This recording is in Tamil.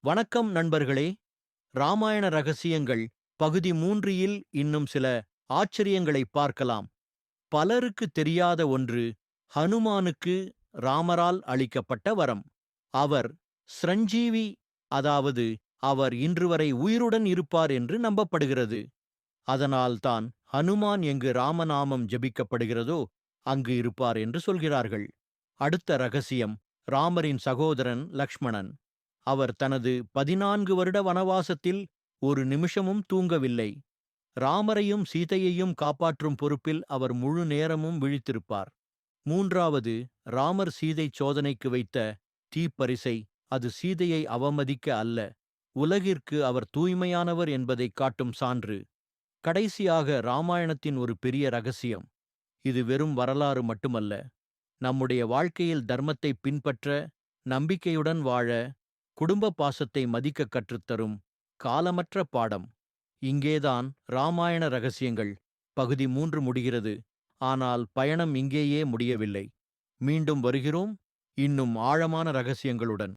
வணக்கம் நண்பர்களே. ராமாயண ரகசியங்கள் பகுதி 3 இன்னும் சில ஆச்சரியங்களை பார்க்கலாம். பலருக்கு தெரியாத ஒன்று, ஹனுமானுக்கு ராமரால் அளிக்கப்பட்ட வரம். அவர் ஸ்ரஞ்சீவி, அதாவது அவர் இன்று வரை உயிருடன் இருப்பார் என்று நம்பப்படுகிறது. அதனால்தான் ஹனுமான் எங்கு ராமநாமம் ஜெபிக்கப்படுகிறதோ அங்கு இருப்பார் என்று சொல்கிறார்கள். அடுத்த ரகசியம், ராமரின் சகோதரன் லக்ஷ்மணன். அவர் தனது 14 வருட வனவாசத்தில் ஒரு நிமிஷமும் தூங்கவில்லை. ராமரையும் சீதையையும் காப்பாற்றும் பொறுப்பில் அவர் முழு நேரமும் விழித்திருப்பார். மூன்றாவது, ராமர் சீதை சோதனைக்கு வைத்த தீப்பரிசை, அது சீதையை அவமதிக்க அல்ல, உலகிற்கு அவர் தூய்மையானவர் என்பதைக் காட்டும் சான்று. கடைசியாக ராமாயணத்தின் ஒரு பெரிய ரகசியம். இது வெறும் வரலாறு மட்டுமல்ல, நம்முடைய வாழ்க்கையில் தர்மத்தை பின்பற்ற, நம்பிக்கையுடன் வாழ, குடும்ப பாசத்தை மதிக்க கற்றுத்தரும் காலமற்ற பாடம். இங்கேதான் ராமாயண ரகசியங்கள் பகுதி 3 முடிகிறது. ஆனால் பயணம் இங்கேயே முடியவில்லை. மீண்டும் வருகிறோம் இன்னும் ஆழமான ரகசியங்களுடன்.